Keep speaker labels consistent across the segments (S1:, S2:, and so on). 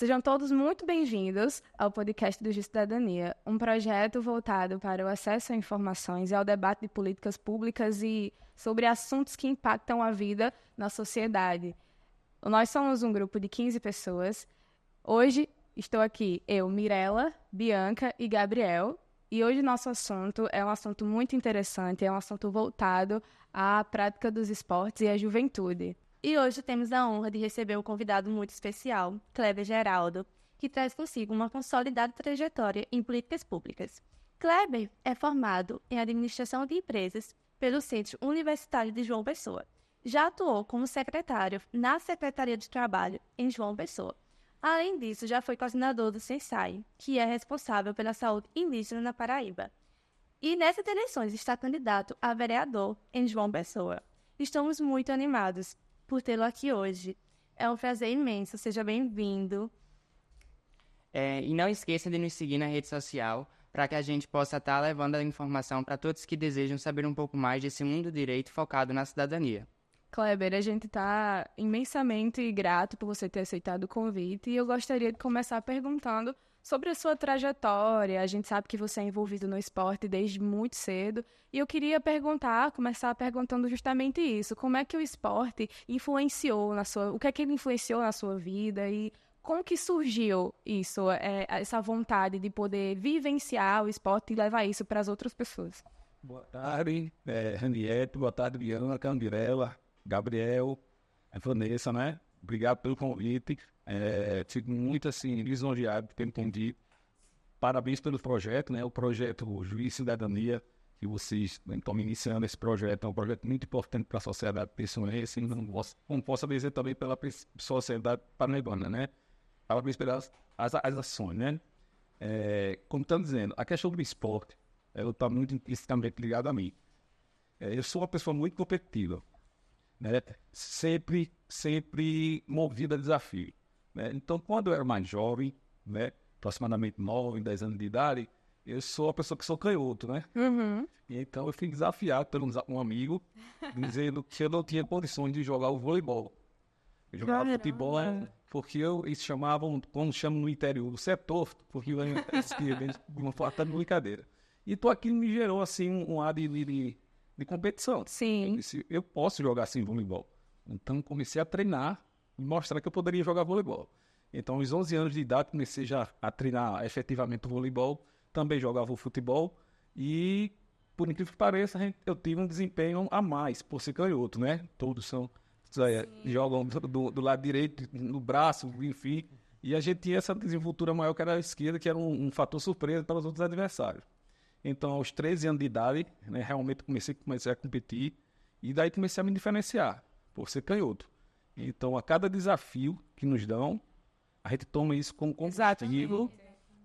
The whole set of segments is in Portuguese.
S1: Sejam todos muito bem-vindos ao podcast do Cidadania, um projeto voltado para o acesso a informações e ao debate de políticas públicas e sobre assuntos que impactam a vida na sociedade. Nós somos um grupo de 15 pessoas. Hoje estou aqui eu, Mirella, Bianca e Gabriel. E hoje nosso assunto é um assunto muito interessante, é um assunto voltado à prática dos esportes e à juventude.
S2: E hoje temos a honra de receber um convidado muito especial, Kleber Geraldo, que traz consigo uma consolidada trajetória em políticas públicas. Kleber é formado em Administração de Empresas pelo Centro Universitário de João Pessoa. Já atuou como secretário na Secretaria de Trabalho em João Pessoa. Além disso, já foi coordenador do SENSAI, que é responsável pela saúde indígena na Paraíba. E nessas eleições está candidato a vereador em João Pessoa. Estamos muito animados por tê-lo aqui hoje. É um prazer imenso, seja bem-vindo.
S3: E não esqueça de nos seguir na rede social para que a gente possa estar levando a informação para todos que desejam saber um pouco mais desse mundo do direito focado na cidadania.
S1: Kleber, a gente está imensamente grato por você ter aceitado o convite e eu gostaria de começar perguntando sobre a sua trajetória. A gente sabe que você é envolvido no esporte desde muito cedo e eu queria começar perguntando justamente isso. Como é que o esporte influenciou o que é que ele influenciou na sua vida e como que surgiu isso, essa vontade de poder vivenciar o esporte e levar isso para as outras pessoas?
S4: Boa tarde, Raniette, boa tarde, Bianca, Mirella, Gabriel, Vanessa, né? Obrigado pelo convite. Fico muito, assim, lisonjeado por ter entendido. Parabéns pelo projeto, né? O projeto Juiz e Cidadania, que vocês estão iniciando esse projeto, é um projeto muito importante para a sociedade pessoense, como posso dizer também pela sociedade paraibana, né? Parabéns pelas as ações, né? Como estão dizendo, a questão do esporte, ela está muito intrinsecamente ligada a mim. Eu sou uma pessoa muito competitiva, né? Sempre movida a desafio, né? Então, quando eu era mais jovem, né? Aproximadamente 9, 10 anos de idade, eu sou a pessoa que sou canhoto, né?
S1: Uhum.
S4: E então eu fui desafiado por um amigo, dizendo que eu não tinha condições de jogar o voleibol. Eu jogava futebol, porque eles chamavam, como chamam no interior, você é torto, porque eu era esquerda, de uma forma de brincadeira. Então aquilo me gerou, assim, um ar de competição.
S1: Sim.
S4: Eu disse, eu posso jogar assim voleibol. Então comecei a treinar e mostrar que eu poderia jogar voleibol. Então aos 11 anos de idade comecei já a treinar efetivamente o voleibol, também jogava o futebol e, por incrível que pareça, eu tive um desempenho a mais por ser canhoto, né? Todos jogam do lado direito, no braço, enfim. E a gente tinha essa desenvoltura maior que era a esquerda, que era um fator surpresa para os outros adversários. Então, aos 13 anos de idade, né, realmente comecei a competir e daí comecei a me diferenciar por ser canhoto. Então, a cada desafio que nos dão, a gente toma isso como combustível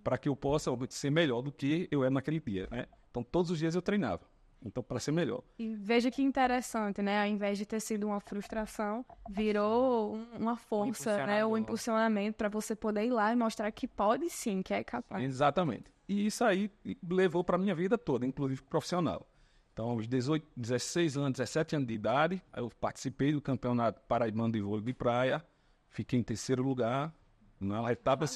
S4: para que eu possa ser melhor do que eu era naquele dia, né? Então, todos os dias eu treinava. Então, para ser melhor.
S1: E veja que interessante, né? Ao invés de ter sido uma frustração, virou uma força, né? Um impulsionamento para você poder ir lá e mostrar que pode sim, que é capaz.
S4: Exatamente. E isso aí levou para a minha vida toda, inclusive profissional. Então, aos 18, 16 anos, 17 anos de idade, eu participei do Campeonato Paraibano de Vôlei de Praia, fiquei em terceiro lugar. Na etapa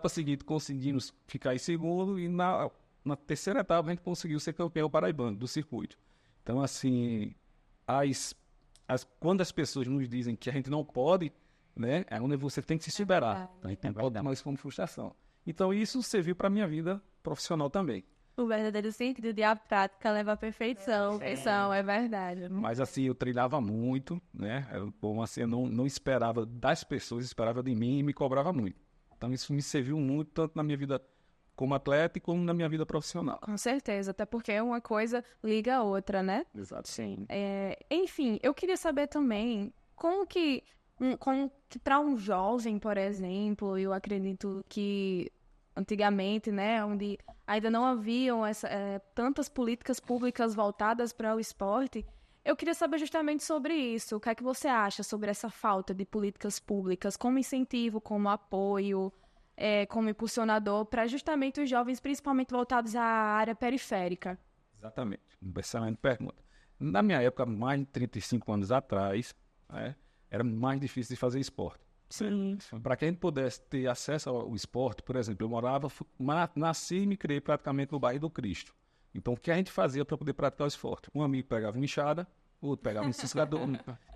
S4: seguinte, conseguimos ficar em segundo e na terceira etapa a gente conseguiu ser campeão paraibano do circuito. Então, assim, quando as pessoas nos dizem que a gente não pode, né, é onde você tem que se superar. Então, a gente tem que botar isso como frustração. Então, isso serviu para a minha vida profissional também.
S2: O verdadeiro sentido de a prática leva à perfeição.
S1: É verdade.
S4: Mas, assim, eu treinava muito, né? Eu não esperava das pessoas, esperava de mim e me cobrava muito. Então, isso me serviu muito, tanto na minha vida como atleta e como na minha vida profissional.
S1: Com certeza, até porque uma coisa liga a outra, né?
S4: Exato.
S1: Sim. Enfim, eu queria saber também como que para um jovem, por exemplo, eu acredito que antigamente, né, onde ainda não haviam tantas políticas públicas voltadas para o esporte, eu queria saber justamente sobre isso. O que é que você acha sobre essa falta de políticas públicas como incentivo, como apoio, como impulsionador para justamente os jovens, principalmente voltados à área periférica?
S4: Exatamente. Excelente pergunta. Na minha época, mais de 35 anos atrás, né, era mais difícil de fazer esporte.
S1: Sim.
S4: Para que a gente pudesse ter acesso ao esporte, por exemplo, eu nasci e me criei praticamente no bairro do Cristo. Então, o que a gente fazia para poder praticar o esporte? Um amigo pegava uma enxada, o outro pegava um ciscador,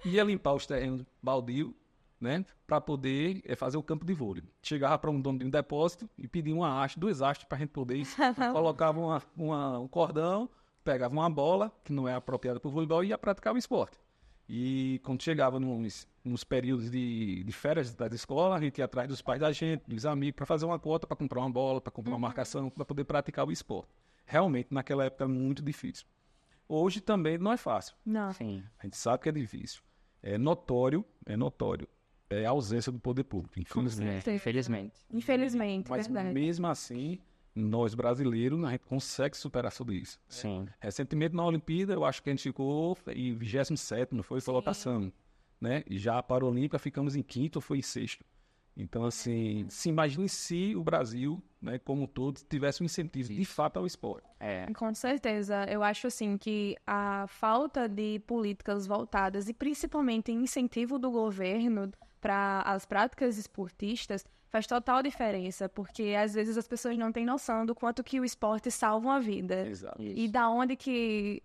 S4: ia limpar os terrenos baldio, né, para poder fazer o campo de vôlei. Chegava para um dono de um depósito e pedia uma haste, 2 hastes para a gente poder ir. Colocava um cordão, pegava uma bola, que não é apropriada para o voleibol, e ia praticar o esporte. E quando chegava nos períodos de férias da escola, a gente ia atrás dos pais da gente, dos amigos, para fazer uma cota, para comprar uma bola, para comprar uma marcação, para poder praticar o esporte. Realmente, naquela época, era muito difícil. Hoje também não é fácil.
S1: Não.
S3: Sim.
S4: A gente sabe que é difícil. É notório a ausência do poder público, infelizmente.
S3: Infelizmente.
S1: Infelizmente,
S4: Mas
S1: verdade.
S4: mesmo assim, nós brasileiros, a gente consegue superar sobre isso.
S3: Sim.
S4: Recentemente na Olimpíada, eu acho que a gente ficou em 27º, não foi? Colocação, né? E já a Paralímpica ficamos em 5º, ou foi em 6º. Então, assim, se imagine se o Brasil, né, como um todo, tivesse um incentivo de fato ao esporte.
S1: Com certeza. Eu acho, assim, que a falta de políticas voltadas e principalmente incentivo do governo para as práticas esportistas faz total diferença, porque às vezes as pessoas não têm noção do quanto que o esporte salva uma vida.
S4: Exato.
S1: E da onde que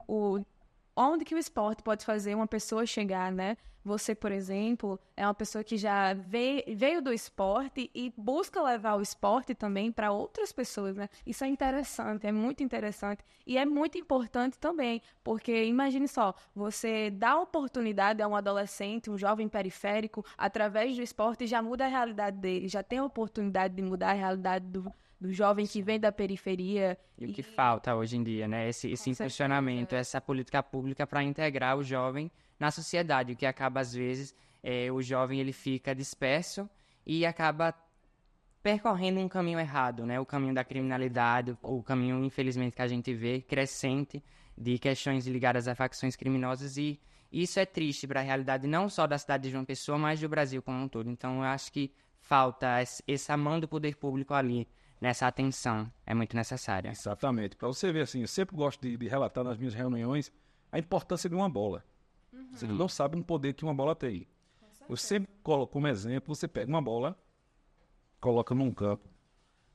S1: onde que o esporte pode fazer uma pessoa chegar, né? Você, por exemplo, é uma pessoa que já veio do esporte e busca levar o esporte também para outras pessoas, né? Isso é interessante, é muito interessante. E é muito importante também, porque imagine só, você dá oportunidade a um adolescente, um jovem periférico, através do esporte, já muda a realidade dele, já tem a oportunidade de mudar a realidade do jovem que vem da periferia.
S3: E o que falta hoje em dia, né? Esse impulsionamento, essa política pública para integrar o jovem na sociedade, o que acaba, às vezes, o jovem ele fica disperso e acaba percorrendo um caminho errado, né? O caminho da criminalidade, o caminho, infelizmente, que a gente vê crescente de questões ligadas a facções criminosas, e isso é triste para a realidade não só da cidade de João Pessoa, mas do Brasil como um todo. Então, eu acho que falta essa mão do poder público ali, nessa atenção, é muito necessária.
S4: Exatamente. Para você ver, assim, eu sempre gosto de relatar nas minhas reuniões a importância de uma bola. Você não sabe o poder que uma bola tem. Eu sempre coloco como exemplo, você pega uma bola, coloca num campo,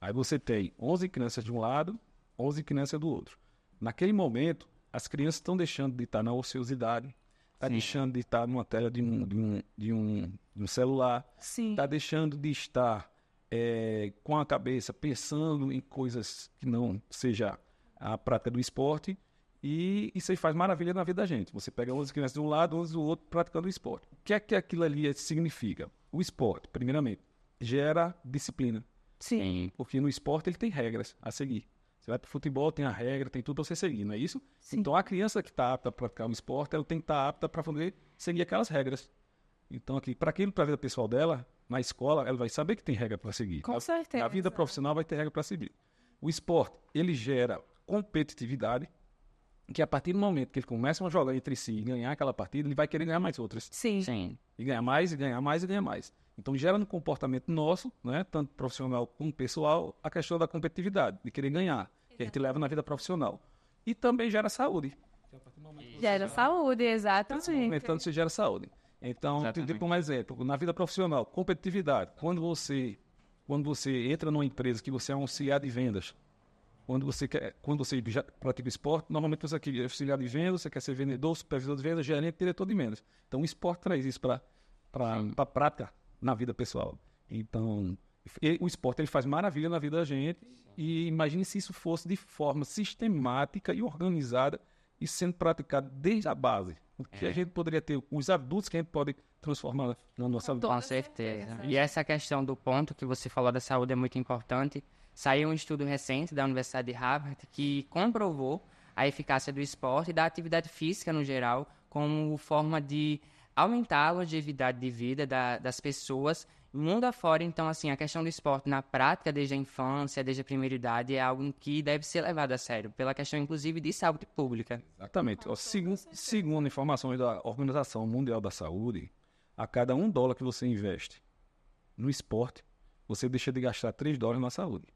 S4: aí você tem 11 crianças de um lado, 11 crianças do outro. Naquele momento, as crianças estão deixando de estar na ociosidade, está deixando de estar numa tela de um celular, está deixando de estar com a cabeça pensando em coisas que não seja a prática do esporte. E isso aí faz maravilha na vida da gente. Você pega 11 crianças de um lado, 11 do outro, praticando o esporte. O que é que aquilo ali significa? O esporte, primeiramente, gera disciplina.
S1: Sim.
S4: Porque no esporte ele tem regras a seguir. Você vai para o futebol, tem a regra, tem tudo para você seguir, não é isso?
S1: Sim.
S4: Então a criança que está apta para praticar um esporte, ela tem que estar apta para poder seguir aquelas regras. Então, aqui, para a vida pessoal dela, na escola, ela vai saber que tem regra para seguir.
S1: Com certeza.
S4: Na vida profissional vai ter regra para seguir. O esporte, ele gera competitividade, que a partir do momento que ele começa a jogar entre si e ganhar aquela partida, ele vai querer ganhar mais outras.
S1: Sim.
S3: Sim.
S4: E ganhar mais, e ganhar mais, e ganhar mais. Então gera no comportamento nosso, né, tanto profissional como pessoal, a questão da competitividade, de querer ganhar, que a gente leva na vida profissional. E também gera saúde.
S1: Gera saúde, exatamente.
S4: Aumentando, você gera saúde. Então,
S3: Exatamente.
S4: como exemplo, na vida profissional, competitividade. Quando você entra numa empresa que você é um auxiliar de vendas, quando você já pratica esporte, normalmente você quer auxiliar de vendas, você quer ser vendedor, supervisor de vendas, gerente, diretor de vendas. Então, o esporte traz isso para a prática na vida pessoal. Então, o esporte ele faz maravilha na vida da gente. E imagine se isso fosse de forma sistemática e organizada e sendo praticado desde a base. O que a gente poderia ter, os adultos que a gente pode transformar na nossa vida.
S3: Com certeza. E essa questão do ponto que você falou da saúde é muito importante. Saiu um estudo recente da Universidade de Harvard que comprovou a eficácia do esporte e da atividade física no geral como forma de aumentar a longevidade de vida das pessoas mundo afora. Então, assim, a questão do esporte na prática, desde a infância, desde a primeira idade, é algo que deve ser levado a sério, pela questão, inclusive, de saúde pública.
S4: Exatamente. Segundo informações da Organização Mundial da Saúde, a cada $1 que você investe no esporte, você deixa de gastar $3 na saúde.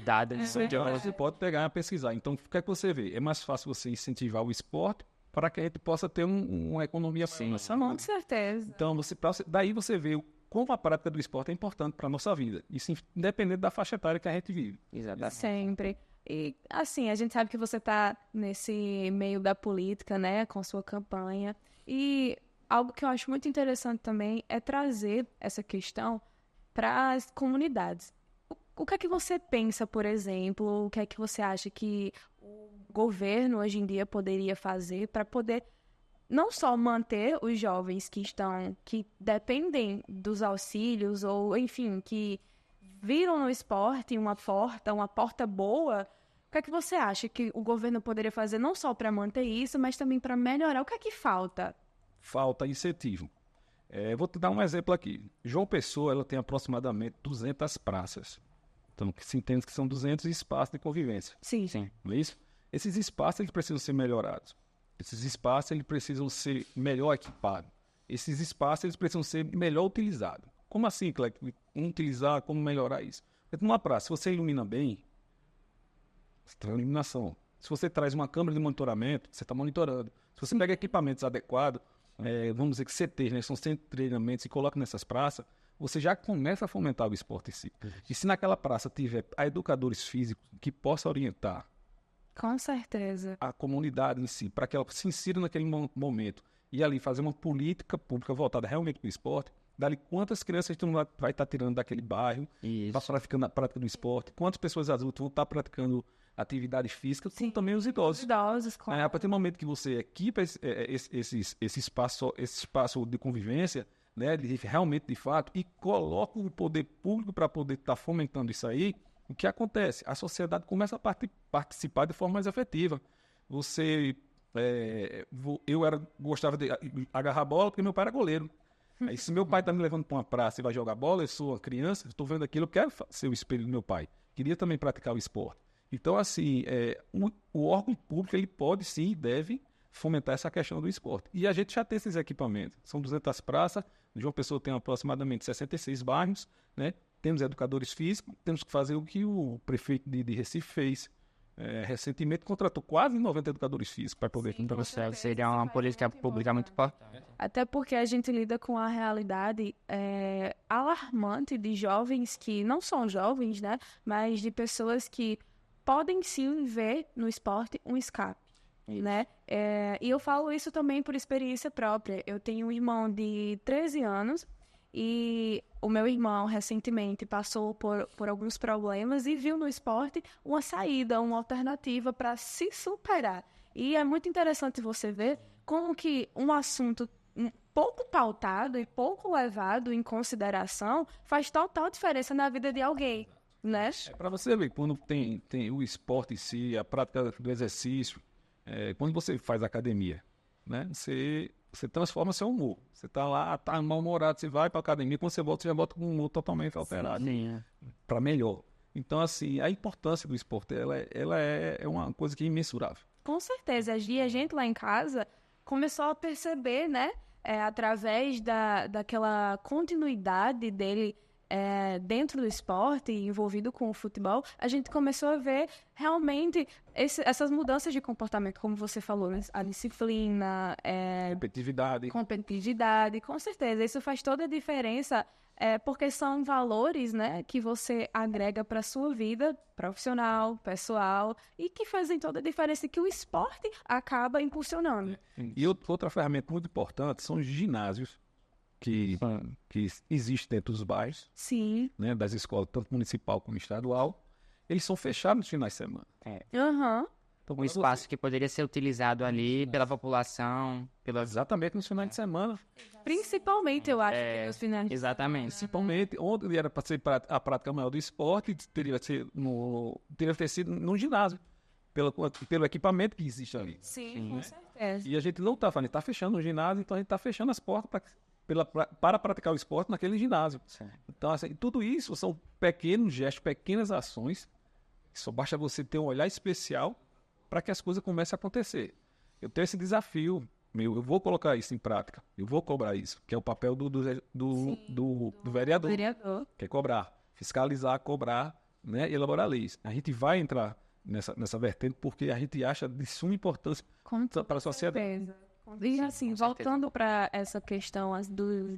S3: Dados
S4: Você pode pegar e pesquisar. Então, o que é que você vê? É mais fácil você incentivar o esporte para que a gente possa ter uma economia assim.
S1: Com certeza.
S4: Então, daí você vê como a prática do esporte é importante para a nossa vida. Isso independente da faixa etária que a gente vive.
S3: Exatamente.
S1: Sempre. E, assim, a gente sabe que você está nesse meio da política, né, com sua campanha. E algo que eu acho muito interessante também é trazer essa questão para as comunidades. O que é que você pensa, por exemplo, o que é que você acha que o governo hoje em dia poderia fazer para poder não só manter os jovens que dependem dos auxílios ou, enfim, que viram no esporte uma porta boa. O que é que você acha que o governo poderia fazer não só para manter isso, mas também para melhorar? O que é que falta?
S4: Falta incentivo. Vou te dar um exemplo aqui. João Pessoa, ela tem aproximadamente 200 praças. Então, que se entende que são 200 espaços de convivência.
S1: Sim.
S4: Não é isso? Esses espaços eles precisam ser melhorados. Esses espaços eles precisam ser melhor equipados. Esses espaços eles precisam ser melhor utilizados. Como assim, Cleber? Como utilizar, como melhorar isso? Porque numa praça, se você ilumina bem, você traz iluminação. Se você traz uma câmera de monitoramento, você está monitorando. Se você pega equipamentos adequados, vamos dizer que CTs, né, são centros de treinamentos, e coloca nessas praças, você já começa a fomentar o esporte em si. E se naquela praça tiver educadores físicos que possam orientar
S1: Com certeza.
S4: a comunidade em si, para que ela se insira naquele momento e ali fazer uma política pública voltada realmente para o esporte, dali quantas crianças tu vai estar tirando daquele bairro,
S3: Isso.
S4: praticando a prática do esporte, quantas pessoas adultas vão estar praticando atividade física, como também os
S1: Os
S4: idosos.
S1: idosos, claro.
S4: A partir do momento que você equipa esse espaço de convivência, né, realmente de fato, e coloca o poder público para poder estar fomentando isso aí, o que acontece? A sociedade começa a participar de forma mais efetiva. Gostava de agarrar bola porque meu pai era goleiro. Aí se meu pai está me levando para uma praça e vai jogar bola, eu sou uma criança, estou vendo aquilo, eu quero ser o espelho do meu pai. Queria também praticar o esporte. Então, assim, o órgão público, ele pode sim e deve fomentar essa questão do esporte. E a gente já tem esses equipamentos. São 200 praças, João Pessoa tem aproximadamente 66 bairros, né? Temos educadores físicos, temos que fazer o que o prefeito de Recife fez. Recentemente contratou quase 90 educadores físicos para poder...
S3: Seria uma política pública muito importante.
S1: Até porque a gente lida com a realidade alarmante de jovens que não são jovens, né? Mas de pessoas que podem sim ver no esporte um escape, né? E eu falo isso também por experiência própria. Eu tenho um irmão de 13 anos e o meu irmão recentemente passou por alguns problemas e viu no esporte uma saída, uma alternativa para se superar. E é muito interessante você ver como que um assunto pouco pautado e pouco levado em consideração faz total diferença na vida de alguém, né?
S4: Para você ver, quando tem o esporte em si, a prática do exercício, quando você faz academia, né, você transforma seu humor. Você tá lá, tá mal-humorado, você vai para academia, quando você volta, você já volta com um humor totalmente alterado. Para melhor. Então, assim, a importância do esporte, ela é uma coisa que é imensurável.
S1: Com certeza. E a gente lá em casa começou a perceber, né, através daquela continuidade dele dentro do esporte, envolvido com o futebol, a gente começou a ver realmente essas mudanças de comportamento, como você falou, né? A disciplina, competitividade, com certeza. Isso faz toda a diferença, porque são valores, né, que você agrega para a sua vida profissional, pessoal, e que fazem toda a diferença que o esporte acaba impulsionando.
S4: E outra ferramenta muito importante são os ginásios que existem dentro dos bairros,
S1: Sim.
S4: né, das escolas, tanto municipal como estadual. Eles são fechados nos finais de semana.
S1: Aham.
S4: Então,
S3: Um espaço que poderia ser utilizado ali pela população,
S4: exatamente nos finais de semana.
S1: Principalmente, eu acho, que nos finais.
S3: Exatamente.
S4: Principalmente, onde era para ser a prática maior do esporte, teria que ter sido no ginásio, pelo equipamento que existe ali.
S1: Sim, com certeza.
S4: E a gente não está fazendo, está fechando o ginásio, então a gente está fechando as portas para praticar o esporte naquele ginásio. Então, assim, tudo isso são pequenos gestos, pequenas ações, só basta você ter um olhar especial para que as coisas comecem a acontecer. Eu tenho esse desafio, eu vou colocar isso em prática, eu vou cobrar isso, que é o papel do vereador, que é cobrar, fiscalizar, cobrar, né, e elaborar leis. A gente vai entrar nessa vertente porque a gente acha de suma importância para a sociedade.
S1: E assim,
S3: Com certeza.
S1: voltando para essa questão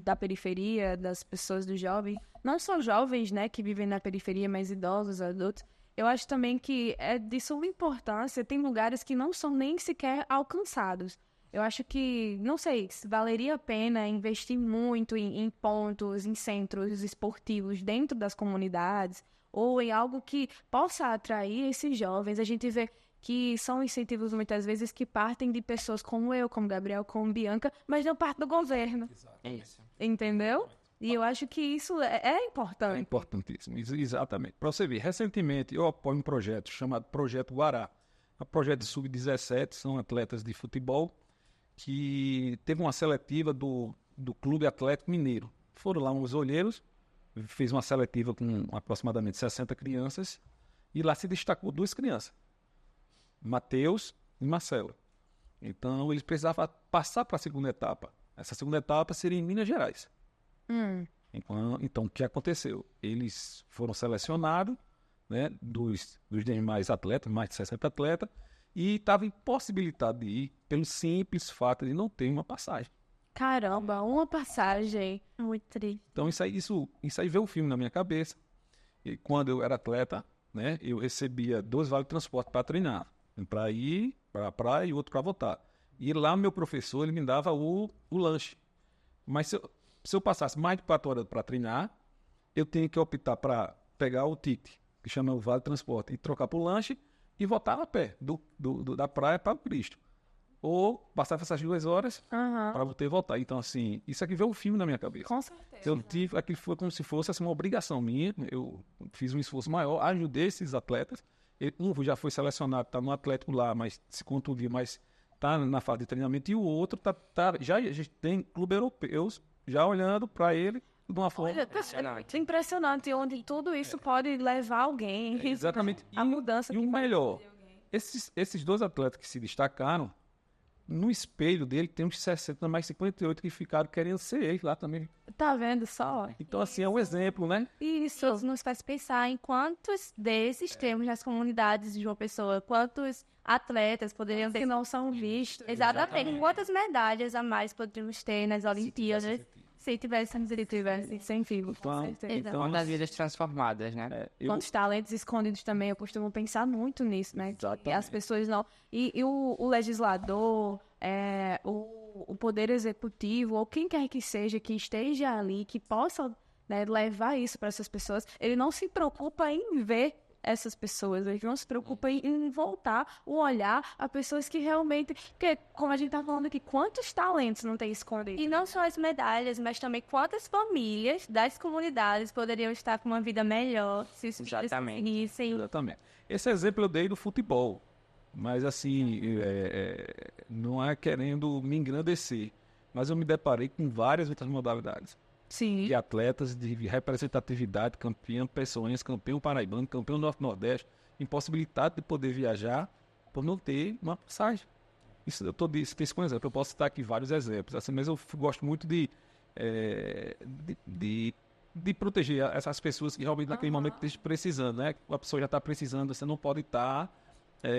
S1: da periferia, das pessoas do jovem, não só jovens, né, que vivem na periferia, mas idosos, adultos, eu acho também que é de suma importância, tem lugares que não são nem sequer alcançados. Eu acho que, não sei, se valeria a pena investir muito em pontos, em centros esportivos dentro das comunidades, ou em algo que possa atrair esses jovens. A gente vê que são incentivos muitas vezes que partem de pessoas como eu, como Gabriel, como Bianca, mas não parte do governo,
S3: É isso.
S1: entendeu? E eu acho que isso é
S4: É
S1: importante.
S4: importantíssimo, exatamente. Para você ver, recentemente eu apoio um projeto chamado Projeto Guará. É um projeto de sub-17, são atletas de futebol, que teve uma seletiva do Clube Atlético Mineiro. Foram lá uns olheiros, fez uma seletiva com aproximadamente 60 crianças, e lá se destacou 2 crianças, Matheus e Marcelo. Então eles precisavam passar para a segunda etapa. Essa segunda etapa seria em Minas Gerais. Então, o que aconteceu? Eles foram selecionados, né, dos demais atletas, mais de 60 atletas, e estavam impossibilitados de ir pelo simples fato de não ter uma passagem.
S1: Caramba, uma passagem.
S2: Muito triste.
S4: Então, isso aí veio o filme na minha cabeça. E quando eu era atleta, né, eu recebia 2 vales de transporte para treinar. Um para ir para a praia e outro para voltar. E lá, meu professor, ele me dava o lanche. Mas se eu passasse mais de 4 horas para treinar, eu tinha que optar para pegar o ticket, que chama o vale de transporte, e trocar por lanche e voltar a pé, da praia para o Cristo. Ou passar essas 2 horas
S1: Aham,
S4: para voltar e voltar. Então, assim, isso aqui veio um filme na minha cabeça.
S1: com certeza.
S4: Eu tive, aquilo foi como se fosse assim, uma obrigação minha. Eu fiz um esforço maior, ajudei esses atletas. Um já foi selecionado, está no Atlético lá, mas se contundiu, mas está na fase de treinamento. E o outro já a gente tem clubes europeus já olhando para ele de uma forma.
S1: Olha, é impressionante onde tudo isso pode levar alguém
S4: Exatamente.
S1: a mudança
S4: E
S1: que
S4: o
S1: vai
S4: melhor,
S1: fazer alguém.
S4: esses 2 atletas que se destacaram, no espelho dele tem uns 60, mais 58 que ficaram querendo ser ele lá também.
S1: Tá vendo só?
S4: Então, assim, é um exemplo, né?
S1: Isso.
S2: Isso nos faz pensar em quantos desses temos nas comunidades de João Pessoa, quantos atletas poderiam ter.
S1: Que não são vistos.
S2: Exatamente. Quantas medalhas a mais poderíamos ter nas Olimpíadas se tivéssemos
S1: incentivo, com
S4: Então,
S1: certeza.
S4: então
S3: Quantas vidas transformadas, né?
S1: Quantos talentos escondidos também, eu costumo pensar muito nisso, né? Que
S4: Exatamente.
S1: as pessoas não... E o legislador, o poder executivo, ou quem quer que seja, que esteja ali, que possa, né, levar isso para essas pessoas, ele não se preocupa em ver essas pessoas, ele não se preocupa em voltar o olhar a pessoas que realmente... Porque, como a gente tá falando aqui, quantos talentos não tem escondido?
S2: E não só as medalhas, mas também quantas famílias das comunidades poderiam estar com uma vida melhor se os filhos
S3: Exatamente.
S2: conseguissem.
S4: Exatamente. Esse exemplo eu dei do futebol, mas assim, não é querendo me engrandecer, mas eu me deparei com várias outras modalidades.
S1: Sim.
S4: De atletas de representatividade, campeão pessoense, campeão paraibano, campeão norte-nordeste, impossibilitado de poder viajar por não ter uma passagem. Isso eu estou dizendo com exemplo, eu posso citar aqui vários exemplos, assim, mas eu gosto muito de proteger essas pessoas que realmente naquele momento estejam precisando, né? A pessoa já está precisando, você não pode estar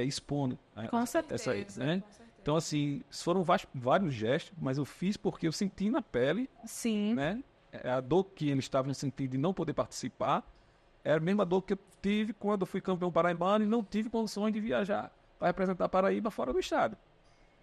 S4: expondo.
S1: Com certeza.
S4: Né? Então, assim, foram vários gestos, mas eu fiz porque eu senti na pele,
S1: Sim.
S4: né? A dor que eles estavam sentindo de não poder participar era a mesma dor que eu tive quando eu fui campeão paraibano e não tive condições de viajar para representar Paraíba fora do estado.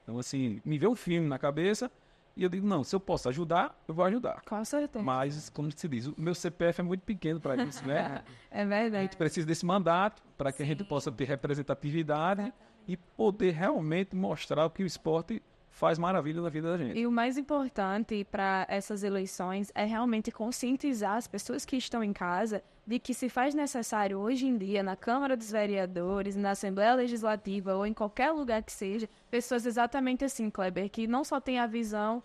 S4: Então, assim, me veio um filme na cabeça e eu digo, não, se eu posso ajudar, eu vou ajudar.
S1: Com certeza.
S4: Mas, como se diz, o meu CPF é muito pequeno para isso, né?
S1: É
S4: A
S1: verdade.
S4: gente precisa desse mandato para que a gente possa ter representatividade e poder realmente mostrar o que o esporte faz maravilha na vida da gente.
S1: E o mais importante para essas eleições é realmente conscientizar as pessoas que estão em casa de que se faz necessário hoje em dia na Câmara dos Vereadores, na Assembleia Legislativa ou em qualquer lugar que seja, pessoas exatamente assim, Kleber, que não só têm a visão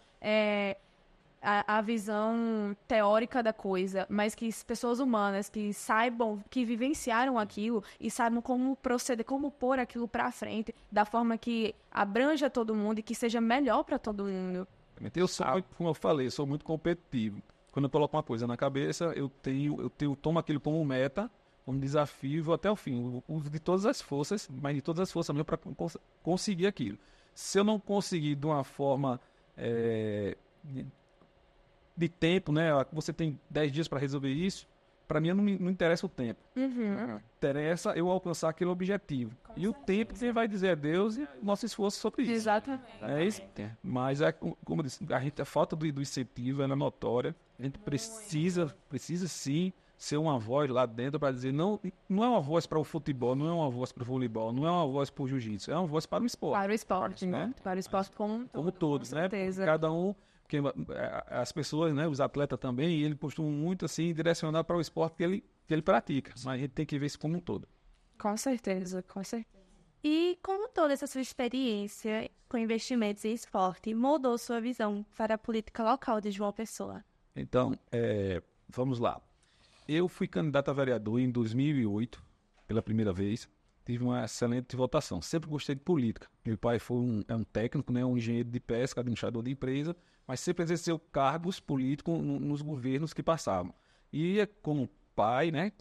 S1: a visão teórica da coisa, mas que pessoas humanas que saibam, que vivenciaram aquilo e saibam como proceder, como pôr aquilo para frente, da forma que abranja todo mundo e que seja melhor para todo mundo.
S4: Eu sou, como eu falei, eu sou muito competitivo. Quando eu coloco uma coisa na cabeça, eu tomo aquilo como meta, como desafio, e vou até o fim. Eu uso de todas as forças, mas de todas as forças mesmo para conseguir aquilo. Se eu não conseguir de uma forma de tempo, né? Você tem 10 dias para resolver isso. Para mim não interessa o tempo. Interessa eu alcançar aquele objetivo. E o tempo quem vai dizer é Deus e o nosso esforço sobre isso.
S1: Exatamente.
S4: É isso? Mas, como eu disse, a falta do incentivo é notória. A gente precisa sim ser uma voz lá dentro para dizer, não é uma voz para o futebol, não é uma voz para o voleibol, não é uma voz para o jiu-jitsu, é uma voz para o esporte.
S1: Para o esporte, né? Para o esporte como
S4: todos, né?
S1: certeza.
S4: Cada um, porque as pessoas, né, os atletas também, ele costuma muito assim direcionar para o esporte que ele pratica, mas a gente tem que ver isso como um todo.
S1: Com certeza, com certeza.
S2: E como toda essa sua experiência com investimentos em esporte mudou sua visão para a política local de João Pessoa?
S4: Então, vamos lá. Eu fui candidato a vereador em 2008, pela primeira vez. Tive uma excelente votação. Sempre gostei de política. Meu pai foi um técnico, né, um engenheiro de pesca, administrador de empresa, mas sempre exerceu cargos políticos nos governos que passavam. E como pai, né,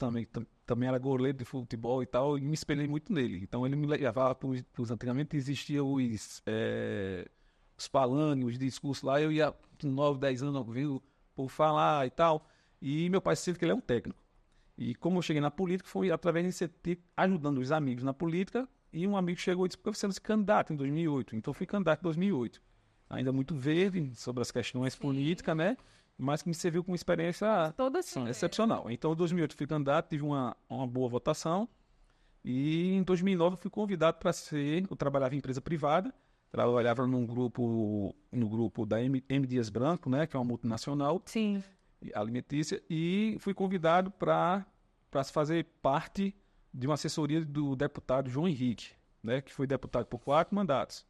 S4: também era goleiro de futebol e tal, e me espelhei muito nele. Então ele me levava para os... Antigamente existiam os palanques, os discursos lá, eu ia com 9, 10 anos ouvindo por falar e tal. E meu pai sempre que ele é um técnico. E como eu cheguei na política, foi através de incentivo, ajudando os amigos na política, e um amigo chegou e disse, por que você não se candidato em 2008? Então eu fui candidato em 2008. Ainda muito verde sobre as questões políticas, né? Mas que me serviu como experiência excepcional. Então em 2008 fui candidato, tive uma boa votação, e em 2009 eu fui convidado para eu trabalhava em empresa privada, trabalhava no grupo da M. Dias Branco, né? Que é uma multinacional.
S1: Sim.
S4: Alimentícia, e fui convidado para fazer parte de uma assessoria do deputado João Henrique, né, que foi deputado por 4 mandatos.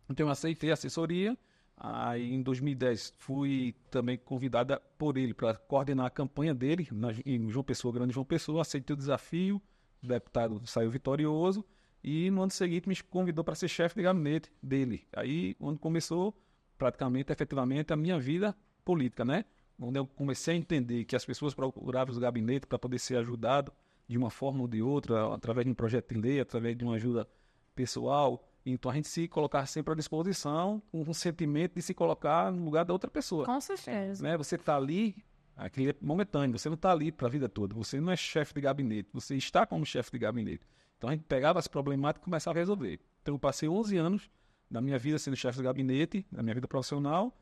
S4: Então eu aceitei a assessoria, aí em 2010 fui também convidada por ele para coordenar a campanha dele em João Pessoa, Grande João Pessoa, aceitei o desafio, o deputado saiu vitorioso, e no ano seguinte me convidou para ser chefe de gabinete dele. Aí onde começou praticamente, efetivamente, a minha vida política, né? Onde eu comecei a entender que as pessoas procuravam os gabinetes para poder ser ajudado de uma forma ou de outra, através de um projeto de lei, através de uma ajuda pessoal. Então a gente se colocar sempre à disposição, com um sentimento de se colocar no lugar da outra pessoa.
S1: Com certeza.
S4: Né? Você está ali, aquele é momentâneo, você não está ali para a vida toda, você não é chefe de gabinete, você está como chefe de gabinete. Então a gente pegava as problemáticas e começava a resolver. Então eu passei 11 anos da minha vida sendo chefe de gabinete, da minha vida profissional,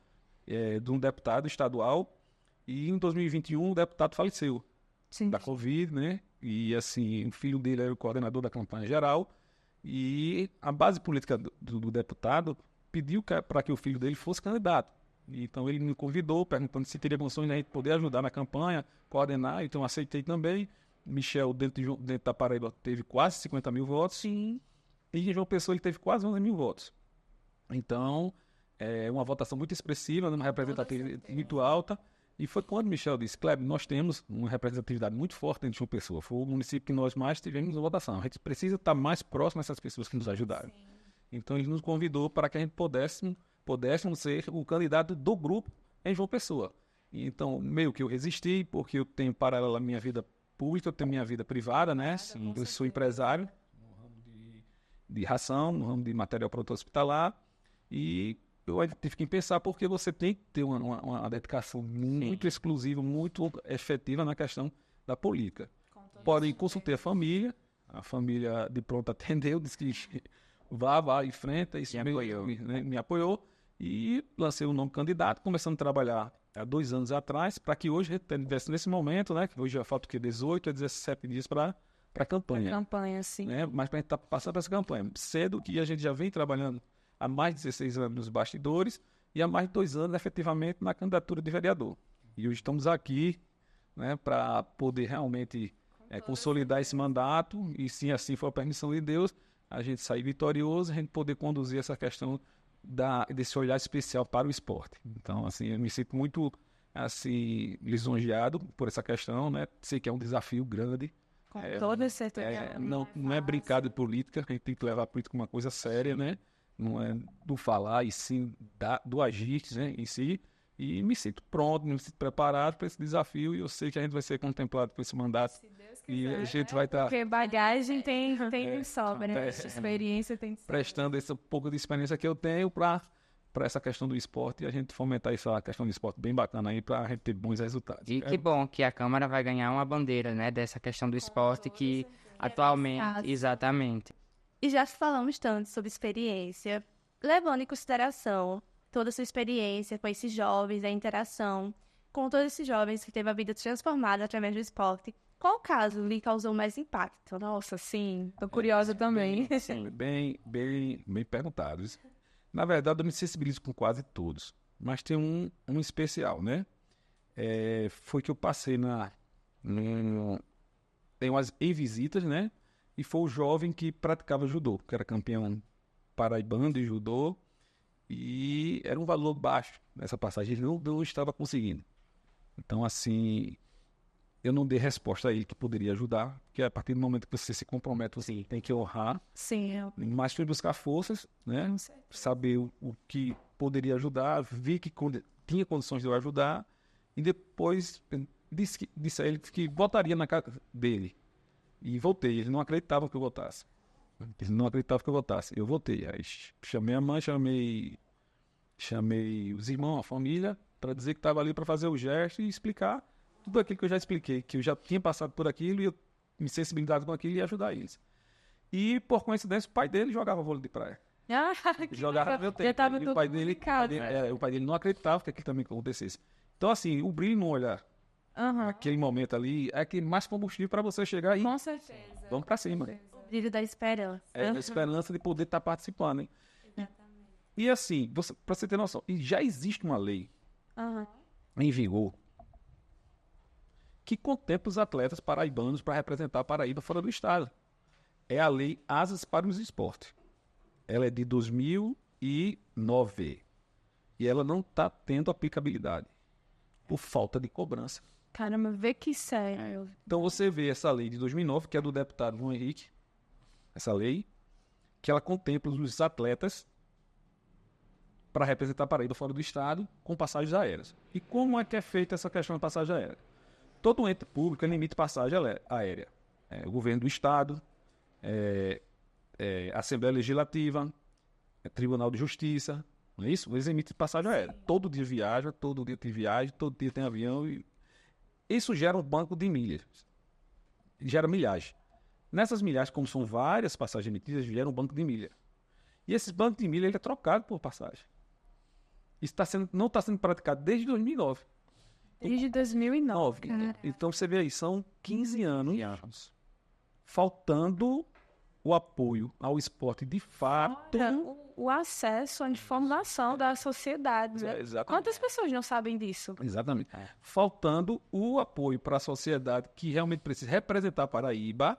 S4: de um deputado estadual. E em 2021 o deputado faleceu da Covid, né? E assim, o filho dele era o coordenador da campanha geral. E a base política do deputado pediu para que o filho dele fosse candidato. Então ele me convidou, perguntando se teria condições de a gente poder ajudar na campanha, coordenar. Então eu aceitei também. Michel, dentro da Paraíba, teve quase 50 mil votos.
S1: Sim.
S4: E em João Pessoa ele teve quase 11 mil votos. Então, é uma votação muito expressiva, uma representatividade muito alta. E foi quando Michel disse, Kleber, nós temos uma representatividade muito forte dentro de João Pessoa. Foi o município que nós mais tivemos na votação. A gente precisa estar mais próximo dessas pessoas que nos ajudaram. Sim. Então ele nos convidou para que a gente pudéssemos ser o candidato do grupo em João Pessoa. E, então, meio que eu resisti, porque eu tenho paralelo à minha vida pública, eu tenho minha vida privada, né? Sim, eu sou empresário no ramo de ração, no ramo de material para hospitalar. E eu tive que pensar porque você tem que ter uma dedicação muito exclusiva, muito efetiva na questão da política. Porém, consultei a família de pronto atendeu, disse que vá em frente, isso me apoiou e lancei o nome candidato, começando a trabalhar há 2 anos atrás, para que hoje estivesse nesse momento, né, que hoje já falta 18 a 17 dias para a campanha.
S1: Campanha, sim.
S4: Né, mas para a gente passar por essa campanha, sendo que a gente já vem trabalhando há mais de 16 anos nos bastidores e há mais de 2 anos efetivamente na candidatura de vereador. E hoje estamos aqui, né, para poder realmente consolidar esse mandato e, se assim for a permissão de Deus, a gente sair vitorioso, a gente poder conduzir essa questão desse olhar especial para o esporte. Então, assim, eu me sinto muito assim, lisonjeado por essa questão, né? Sei que é um desafio grande.
S1: Com toda certeza.
S4: Não é brincar de política, a gente tem que levar a política como uma coisa séria, né? Não é do falar e sim do agir, né, em si. E me sinto pronto, me sinto preparado para esse desafio e eu sei que a gente vai ser contemplado por esse mandato.
S1: Se Deus
S4: E
S1: quiser,
S4: a gente vai estar
S1: Porque bagagem tem de sobra,
S4: é,
S1: experiência tem de sobra.
S4: prestando esse pouco de experiência que eu tenho para essa questão do esporte e a gente fomentar essa questão do esporte bem bacana aí para a gente ter bons resultados.
S3: E que bom que a Câmara vai ganhar uma bandeira, né, dessa questão do esporte que atualmente, exatamente.
S2: E já falamos tanto sobre experiência, levando em consideração toda a sua experiência com esses jovens, a interação com todos esses jovens que teve a vida transformada através do esporte, qual caso lhe causou mais impacto?
S1: Nossa, sim. Tô curiosa também.
S4: Bem perguntados. Na verdade, eu me sensibilizo com quase todos, mas tem um especial, né? Foi que eu passei tem umas visitas, né? E foi o jovem que praticava judô, que era campeão paraibano de judô, e era um valor baixo nessa passagem, ele não estava conseguindo. Então, assim, eu não dei resposta a ele que poderia ajudar, porque a partir do momento que você se compromete, você tem que honrar.
S1: Sim,
S4: Mas fui buscar forças, né? Saber o que poderia ajudar, vi que tinha condições de eu ajudar, e depois disse a ele que votaria na casa dele. E voltei, ele não acreditava que eu votasse. Eu votei. Aí chamei a mãe, chamei os irmãos, a família, para dizer que estava ali para fazer o gesto e explicar tudo aquilo que eu já expliquei, que eu já tinha passado por aquilo e eu me sensibilizado com aquilo e ajudar eles. E, por coincidência, o pai dele jogava vôlei de praia. Jogava no meu tempo.
S1: Já tava
S4: E
S1: tudo
S4: o pai dele,
S1: complicado.
S4: o pai dele não acreditava que aquilo também acontecesse. Então, assim, o brilho no olhar, aquele momento ali, é que mais combustível para você chegar e
S1: Com certeza.
S4: vamos para cima.
S2: O brilho da esperança.
S4: A esperança de poder estar participando, hein? E assim, para você ter noção, e já existe uma lei em vigor que contempla os atletas paraibanos para representar a Paraíba fora do estado. É a lei Asas para os Esportes. Ela é de 2009 e ela não está tendo aplicabilidade por falta de cobrança.
S1: Caramba, vê que sério.
S4: Então você vê essa lei de 2009, que é do deputado João Henrique, essa lei, que ela contempla os atletas para representar a Paraíba fora do estado com passagens aéreas. E como é que é feita essa questão de passagem aérea? Todo ente público emite passagem aérea. O governo do estado, Assembleia Legislativa, Tribunal de Justiça, não é isso? Eles emitem passagem aérea. Todo dia viaja, todo dia tem viagem, todo dia tem avião. E isso gera um banco de milhas. Gera milhagem. Nessas milhagens, como são várias passagens emitidas, gera um banco de milha. E esse banco de milha ele é trocado por passagem. Isso não está sendo praticado desde 2009.
S1: Desde 2009.
S4: Então você vê aí, são 15 anos faltando o apoio ao esporte de fato.
S1: O acesso à informação da sociedade. Né?
S4: Exatamente.
S1: Quantas pessoas não sabem disso?
S4: Exatamente. Faltando o apoio para a sociedade que realmente precisa representar a Paraíba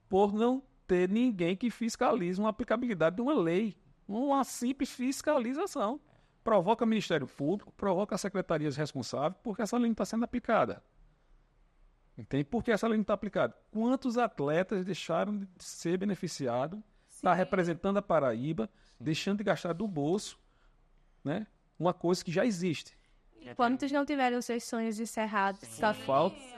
S4: por não ter ninguém que fiscalize uma aplicabilidade de uma lei. Uma simples fiscalização. Provoca o Ministério Público, provoca as secretarias responsáveis, porque essa lei não está sendo aplicada. Entende? Por que essa lei não está aplicada? Quantos atletas deixaram de ser beneficiados, está representando a Paraíba, deixando de gastar do bolso, né? Uma coisa que já existe.
S2: Quantos não tiveram seus sonhos encerrados?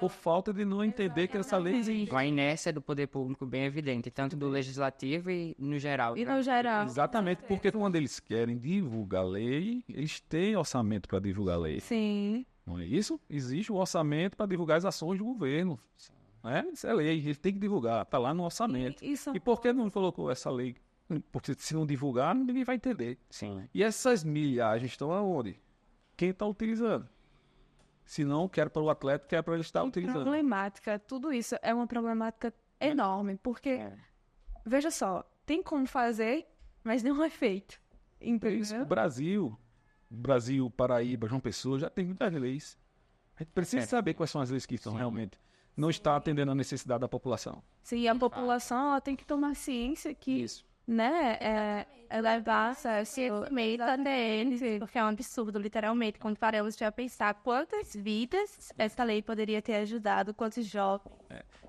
S4: Por falta de não entender que essa lei existe.
S3: Com a inércia do poder público bem evidente, tanto do legislativo e no geral.
S1: E no geral.
S4: Exatamente, porque quando eles querem divulgar a lei, eles têm orçamento para divulgar a lei.
S1: Sim.
S4: Não é isso? Existe o orçamento para divulgar as ações do governo. Né? Isso é lei, ele tem que divulgar, está lá no orçamento. E por que não colocou essa lei? Porque se não divulgar, ninguém vai entender.
S3: Sim.
S4: E essas milhagens estão aonde? Quem está utilizando? Se não, quer para o atleta, quer para ele estar utilizando.
S1: Problemática, tudo isso é uma problemática enorme, porque, veja só, tem como fazer, mas não é feito. Entendeu?
S4: O Brasil, Paraíba, João Pessoa, já tem muitas leis. A gente precisa saber quais são as leis que estão realmente não está atendendo a necessidade da população.
S1: Sim, a população ela tem que tomar ciência que, né, levar esse
S2: Meio até eles, porque é um absurdo, literalmente, quando paramos de pensar quantas vidas essa lei poderia ter ajudado, quantos jovens.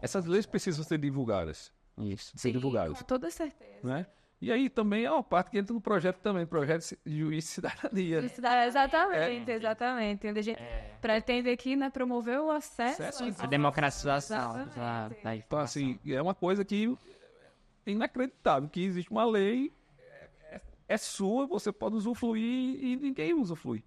S4: Essas leis precisam ser divulgadas.
S3: Isso.
S4: Ser divulgadas.
S1: com toda certeza.
S4: Né? E aí também é uma parte que entra no projeto também, projeto de juiz de cidadania.
S1: Exatamente. Onde a gente pretende aqui, né, promover o acesso
S3: A democratização da
S4: Então, assim, é uma coisa que é inacreditável, que existe uma lei, é sua, você pode usufruir e ninguém usufrui.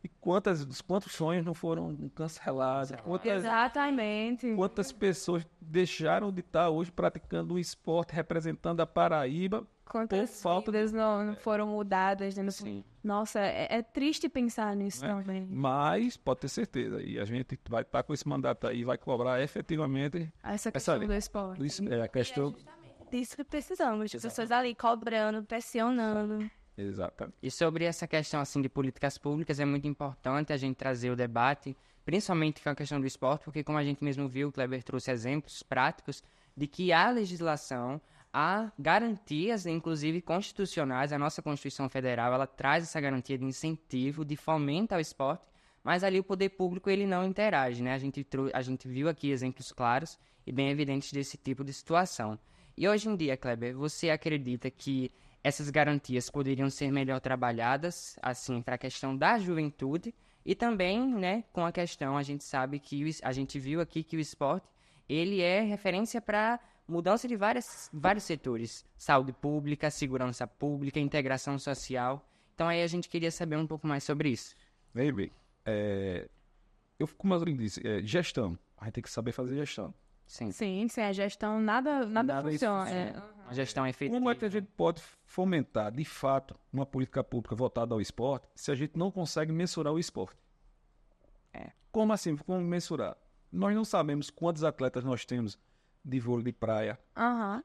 S4: E quantos sonhos não foram cancelados,
S1: Exatamente.
S4: quantas pessoas deixaram de estar hoje praticando um esporte representando a Paraíba
S1: Quantas
S4: por falta
S1: vidas não foram mudadas, né?
S3: Sim.
S1: Nossa, é triste pensar nisso também.
S4: Mas pode ter certeza, e a gente vai estar com esse mandato aí, vai cobrar efetivamente
S1: Essa questão
S4: lei.
S1: do esporte.
S4: A questão.
S2: Disso que precisamos, de pessoas ali cobrando, pressionando.
S4: Exatamente.
S3: E sobre essa questão assim de políticas públicas, é muito importante a gente trazer o debate, principalmente com a questão do esporte, porque como a gente mesmo viu, o Kleber trouxe exemplos práticos de que há legislação, há garantias, inclusive constitucionais, a nossa Constituição Federal, ela traz essa garantia de incentivo, de fomento ao esporte, mas ali o poder público ele não interage, né? A gente viu aqui exemplos claros e bem evidentes desse tipo de situação. E hoje em dia, Kleber, você acredita que essas garantias poderiam ser melhor trabalhadas, assim, para a questão da juventude e também, né, com a questão, a gente sabe que a gente viu aqui que o esporte, ele é referência para mudança de vários setores, saúde pública, segurança pública, integração social. Então aí a gente queria saber um pouco mais sobre isso.
S4: Bem, como eu disse, gestão. A gente tem que saber fazer gestão.
S3: Sim,
S1: Sim, sem a gestão nada funciona.
S3: uma gestão efetiva.
S4: Como é que a gente pode fomentar, de fato, uma política pública voltada ao esporte se a gente não consegue mensurar o esporte? Como assim? Como mensurar? Nós não sabemos quantos atletas nós temos de vôlei de praia.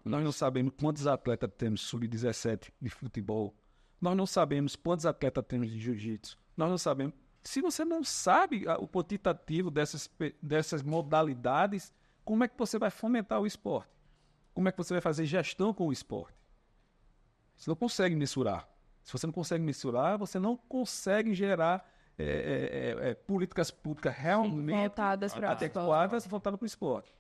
S4: Nós não sabemos quantos atletas temos sub-17 de futebol. Nós não sabemos quantos atletas temos de jiu-jitsu. Nós não sabemos. Se você não sabe o quantitativo dessas modalidades, como é que você vai fomentar o esporte? Como é que você vai fazer gestão com o esporte? Você não consegue mensurar. Se você não consegue mensurar, você não consegue gerar políticas públicas realmente
S1: Voltadas para o
S4: adequadas voltadas para o esporte.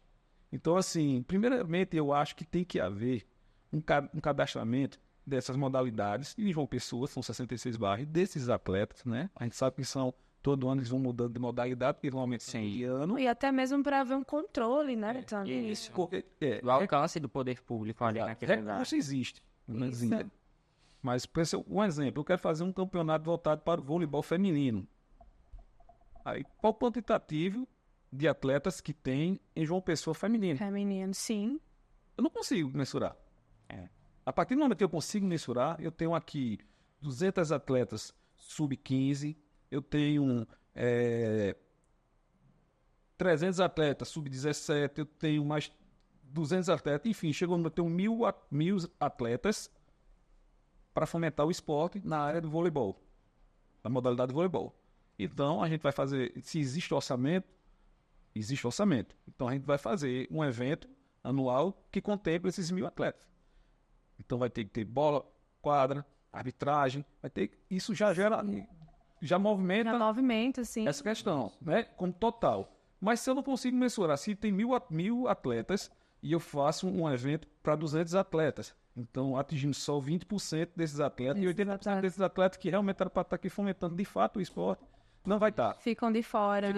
S4: Então, assim, primeiramente, eu acho que tem que haver um cadastramento dessas modalidades. E em João Pessoa, são 66 bairros, desses atletas, né? A gente sabe que todo ano eles vão mudando de modalidade, porque normalmente de ano.
S1: E até mesmo para haver um controle, né? Também.
S3: Isso.
S4: Porque,
S3: O alcance do poder público ali naquele lugar.
S4: recurso existe. Mas, por exemplo, um exemplo, eu quero fazer um campeonato voltado para o voleibol feminino. Aí, qual o quantitativo de atletas que tem em João Pessoa feminino?
S1: Feminino, sim.
S4: Eu não consigo mensurar. A partir do momento que eu consigo mensurar, eu tenho aqui 200 atletas sub-15, eu tenho 300 atletas sub-17, eu tenho mais 200 atletas, enfim, eu tenho 1.000 atletas para fomentar o esporte na área do voleibol, na modalidade do voleibol. Então, a gente vai fazer, se existe orçamento, então a gente vai fazer um evento anual que contemple esses 1.000 atletas. Então vai ter que ter bola, quadra, arbitragem, isso já movimenta
S1: Sim.
S4: essa questão, né? Como total. Mas se eu não consigo mensurar, se tem 1.000 atletas e eu faço um evento para 200 atletas, então atingindo só 20% desses atletas e 80% desses atletas que realmente eram para estar aqui fomentando de fato o esporte, não vai estar.
S1: Ficam de fora.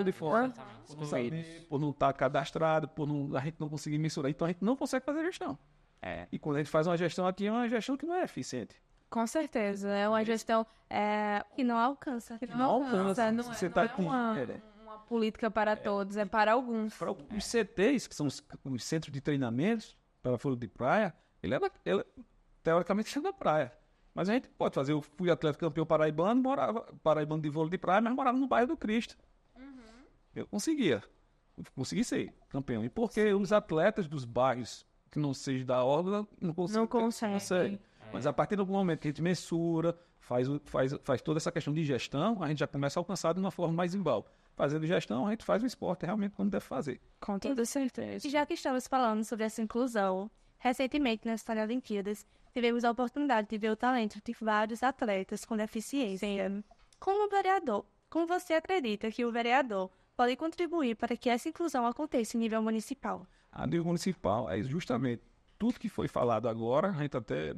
S4: Por não estar cadastrado, a gente não conseguir mensurar. Então a gente não consegue fazer gestão. E quando a gente faz uma gestão aqui, é uma gestão que não é eficiente.
S1: Com certeza. É uma gestão
S2: Que não alcança.
S1: não alcança. Não
S4: Você
S1: é
S4: tá com
S1: uma política para todos, é para alguns.
S4: para os CTs, que são os centros de treinamentos para vôlei de praia, ele teoricamente é da praia. Mas a gente pode fazer. Eu fui atleta campeão paraibano de vôlei de praia, mas morava no bairro do Cristo. Eu consegui ser campeão. E porque os atletas dos bairros que não sejam da orla não conseguem. Mas a partir do momento que a gente mensura, faz toda essa questão de gestão, a gente já começa a alcançar de uma forma mais embal. Fazendo gestão, a gente faz o esporte realmente como deve fazer.
S1: Com toda certeza.
S2: E já que estamos falando sobre essa inclusão, recentemente nas Paralimpíadas, tivemos a oportunidade de ver o talento de vários atletas com deficiência. Como vereador, como você acredita que o vereador pode contribuir para que essa inclusão aconteça em nível municipal?
S4: A nível municipal, é justamente tudo que foi falado agora, a gente até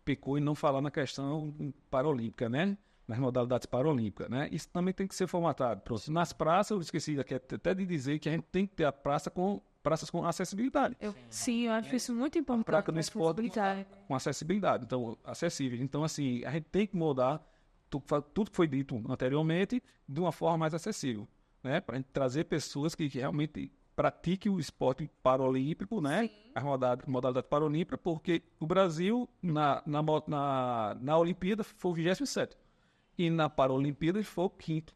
S4: pecou em não falar na questão paralímpica, né? Nas modalidades paralímpicas, né? Isso também tem que ser formatado. Pronto. Nas praças, eu esqueci aqui até de dizer que a gente tem que ter a praças com acessibilidade.
S1: Sim, eu acho isso muito importante.
S4: Prática no esporte
S1: acessibilidade.
S4: com acessibilidade, então, acessível. Então, assim, a gente tem que mudar tudo que foi dito anteriormente de uma forma mais acessível, né? Para a gente trazer pessoas que realmente pratiquem o esporte paralímpico, né? A modalidade paralímpica, porque o Brasil, na Olimpíada, foi o 27º. E na Paralimpíada, foi o 5º.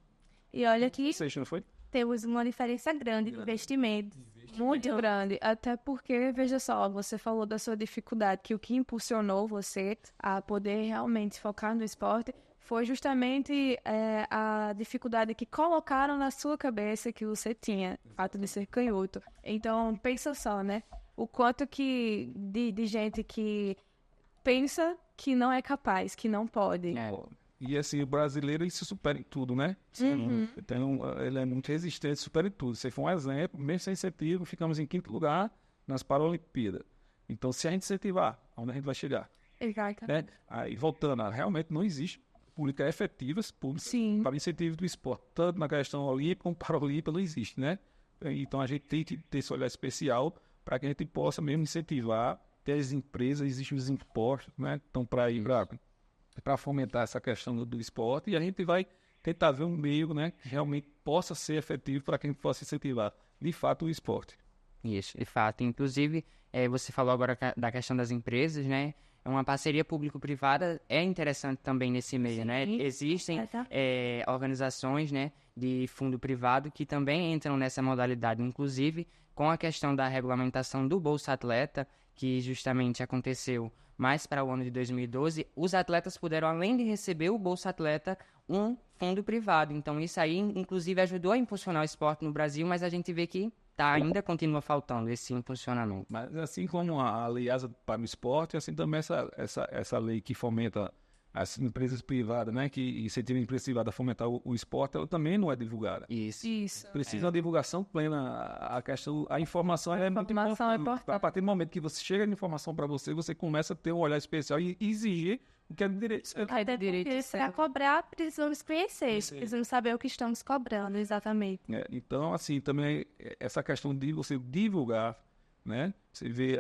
S2: E olha que
S4: Sexto, não foi?
S2: temos uma diferença grande de investimento.
S1: Muito grande, até porque, veja só, você falou da sua dificuldade, que o que impulsionou você a poder realmente focar no esporte foi justamente a dificuldade que colocaram na sua cabeça que você tinha, o fato de ser canhoto. Então, pensa só, né? O quanto que de gente que pensa que não é capaz, que não pode.
S4: E assim, o brasileiro, ele se supera em tudo, né? Então, ele é muito resistente, supera em tudo. Você foi um exemplo, mesmo sem incentivo, ficamos em 5º lugar nas Paralimpíadas. Então, se a gente incentivar, onde a gente vai chegar?
S1: Exato.
S4: Né? Aí, voltando, realmente não existe políticas efetivas para incentivo do esporte. Tanto na questão olímpica como paralímpica não existe, né? Então, a gente tem que ter esse olhar especial para que a gente possa mesmo incentivar, ter as empresas, existem os impostos, né? Então, para fomentar essa questão do esporte, e a gente vai tentar ver um meio, né, que realmente possa ser efetivo para que a gente possa incentivar, de fato, o esporte.
S3: Isso, de fato. Inclusive, você falou agora da questão das empresas, né? Uma parceria público-privada é interessante também nesse meio, né? Existem organizações, né, de fundo privado que também entram nessa modalidade, inclusive com a questão da regulamentação do Bolsa Atleta, que justamente aconteceu mais para o ano de 2012, os atletas puderam, além de receber o Bolsa Atleta, um fundo privado. Então, isso aí, inclusive, ajudou a impulsionar o esporte no Brasil, mas a gente vê que ainda continua faltando esse impulsionamento.
S4: Mas assim como a Lei Asa para o Esporte, assim também essa lei que fomenta as empresas privadas, né, que incentiva a empresa privada a fomentar o esporte, ela também não é divulgada.
S1: Isso.
S4: Precisa de uma divulgação plena. A informação é muito
S1: informação é importante.
S4: A partir do momento que você chega de informação para você, você começa a ter um olhar especial e exigir o que é de direito.
S2: Até porque para cobrar, precisamos conhecer, precisamos saber o que estamos cobrando, exatamente.
S4: Então, assim, também essa questão de você divulgar, né? Você vê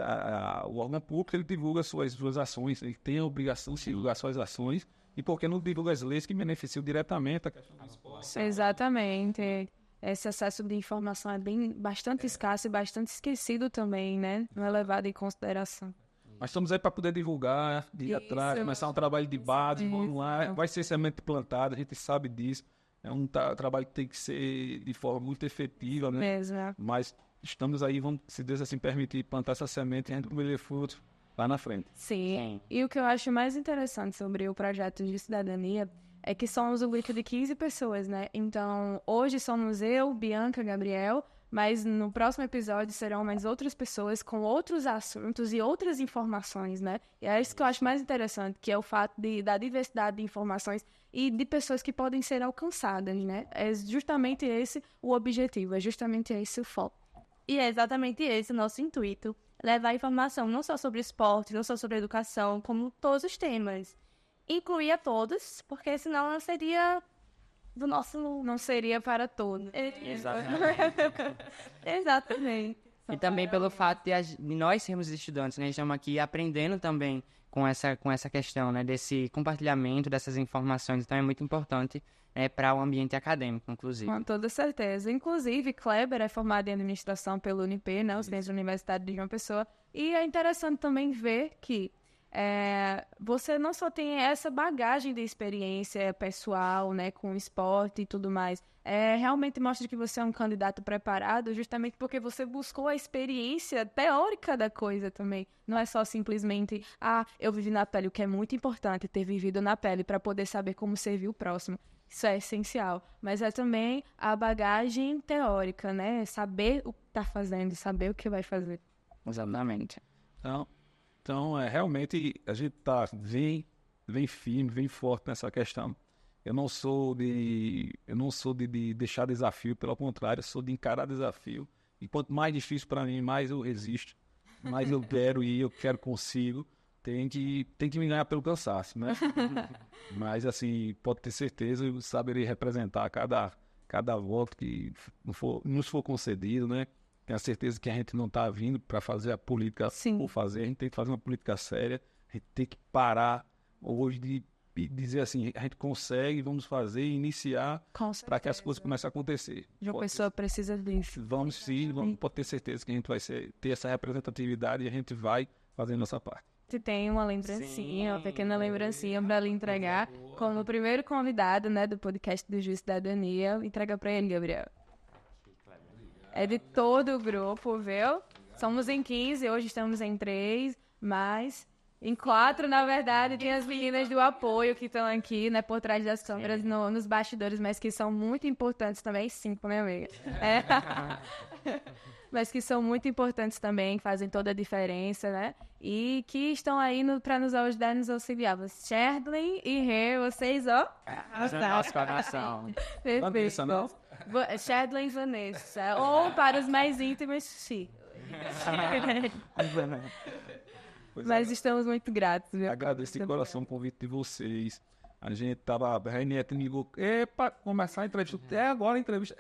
S4: o órgão público, ele divulga suas ações, ele tem a obrigação de divulgar suas ações, e por que não divulga as leis que beneficiam diretamente a questão do esporte?
S1: Exatamente. Esse acesso de informação é bastante escasso e bastante esquecido também, né? Não é levado em consideração.
S4: Mas estamos aí para poder divulgar, ir atrás, começar um trabalho de base, vamos lá, vai ser semente plantada, a gente sabe disso. É um trabalho que tem que ser de forma muito efetiva, né?
S1: Mesmo.
S4: Mas estamos aí, vamos, se Deus assim permitir, plantar essa semente e a gente colher frutos lá na frente.
S1: Sim. E o que eu acho mais interessante sobre o projeto de cidadania é que somos um grupo de 15 pessoas, né? Então, hoje somos eu, Bianca, Gabriel, mas no próximo episódio serão mais outras pessoas com outros assuntos e outras informações, né? E é isso que eu acho mais interessante, que é o fato da diversidade de informações e de pessoas que podem ser alcançadas, né? É justamente esse o objetivo, é justamente esse o foco.
S2: E é exatamente esse o nosso intuito, levar informação não só sobre esporte, não só sobre educação, como todos os temas. Incluir a todos, porque senão não seria do nosso...
S1: Não seria para todos.
S2: Exatamente.
S3: E também pelo fato de nós sermos estudantes, né? Estamos aqui aprendendo também com essa questão, né? Desse compartilhamento dessas informações. Então é muito importante, né, para o ambiente acadêmico, inclusive.
S1: Com toda certeza. Inclusive, Kleber é formado em administração pelo UNP, né? O Centro Universitário de João Pessoa. E é interessante também ver que você não só tem essa bagagem de experiência pessoal, né, com o esporte e tudo mais, realmente mostra que você é um candidato preparado justamente porque você buscou a experiência teórica da coisa também. Não é só simplesmente, eu vivi na pele, o que é muito importante, ter vivido na pele para poder saber como servir o próximo. Isso é essencial. Mas é também a bagagem teórica, né? Saber o que está fazendo, saber o que vai fazer.
S3: Exatamente.
S4: Então, realmente, a gente vem firme, vem forte nessa questão. Eu não sou de deixar desafio, pelo contrário, eu sou de encarar desafio. E quanto mais difícil para mim, mais eu resisto, mais eu quero ir, eu quero consigo, tem que me ganhar pelo cansaço, né? Mas, assim, pode ter certeza, eu saberei representar cada voto que nos for concedido, né? Tenho a certeza que a gente não está vindo para fazer a política por fazer, a gente tem que fazer uma política séria, a gente tem que parar hoje de dizer assim, a gente consegue, vamos fazer, iniciar para que as coisas comecem a acontecer.
S1: João Pessoa precisa disso.
S4: Vamos sim, pode ter certeza que a gente vai ter essa representatividade e a gente vai fazer a nossa parte.
S1: Você tem uma lembrancinha, uma pequena lembrancinha para lhe entregar, como o primeiro convidado, né, do podcast do Juiz Cidadania. Entrega para ele, Gabriel. É de todo o grupo, viu? Somos em 15, hoje estamos em 3, mas em 4, na verdade, tem as meninas do apoio que estão aqui, né, por trás das câmeras, nos bastidores, mas que são muito importantes também. 5, né, amiga? Mas que são muito importantes também, que fazem toda a diferença, né? E que estão aí para nos ajudar e nos auxiliar. Sherdley e Rê, vocês, ó.
S3: Nossa coração.
S4: Vanessa, não?
S1: Sherdley e Vanessa. Ou para os mais íntimos, sim. Mas estamos muito gratos, viu?
S4: Agradeço de coração o convite de vocês. A gente tava, a Reniette me ligou, para começar a entrevista. Agora a entrevista.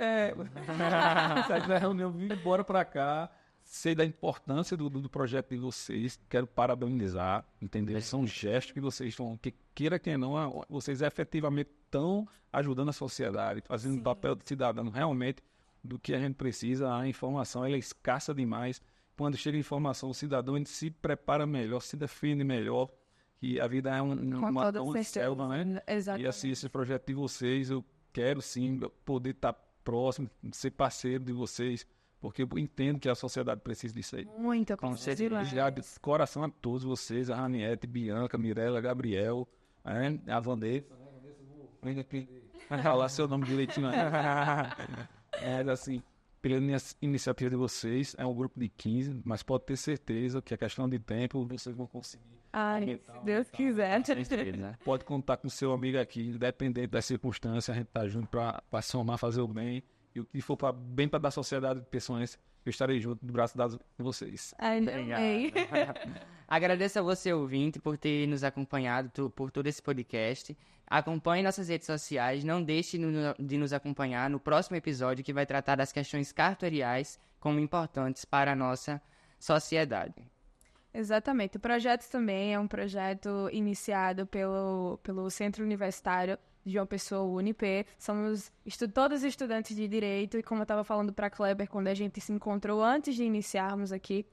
S4: Saí da reunião, vim embora para cá. Sei da importância do projeto de vocês. Quero parabenizar, entendeu? São gestos que vocês estão, que queira que não, vocês efetivamente estão ajudando a sociedade, fazendo o papel de cidadão realmente do que a gente precisa. A informação ela é escassa demais. Quando chega a informação, o cidadão ele se prepara melhor, se defende melhor. Que a vida é uma selva, né?
S1: Exatamente.
S4: E assim, esse projeto de vocês, eu quero sim poder estar próximo, ser parceiro de vocês, porque eu entendo que a sociedade precisa disso aí.
S1: Muito, com certeza.
S4: Obrigado de coração a todos vocês, a Raniette, Bianca, Mirella, Gabriel, a Vanessa. Vou falar seu nome direitinho aí. Assim, pela iniciativa de vocês, é um grupo de 15, mas pode ter certeza que a questão de tempo vocês vão conseguir.
S1: Ai, se Deus quiser.
S4: Pode contar com seu amigo aqui, independente das circunstâncias, a gente tá junto para somar, fazer o bem. E o que for bem para dar sociedade de pessoas, eu estarei junto, de braço dado com vocês.
S1: Ainda bem.
S3: Agradeço a você, ouvinte, por ter nos acompanhado por todo esse podcast. Acompanhe nossas redes sociais, não deixe de nos acompanhar no próximo episódio que vai tratar das questões cartoriais como importantes para a nossa sociedade.
S1: Exatamente. O projeto também é um projeto iniciado pelo Centro Universitário de João Pessoa, UNP. Somos todos estudantes de Direito e, como eu estava falando para a Kleber, quando a gente se encontrou antes de iniciarmos aqui,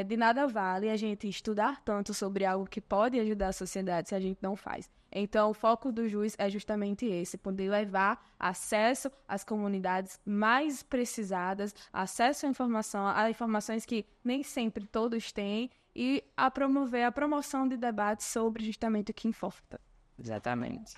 S1: de nada vale a gente estudar tanto sobre algo que pode ajudar a sociedade se a gente não faz. Então, o foco do JUS é justamente esse, poder levar acesso às comunidades mais precisadas, acesso à informação, a informações que nem sempre todos têm, e a promover a promoção de debates sobre justamente o que importa.
S3: Exatamente.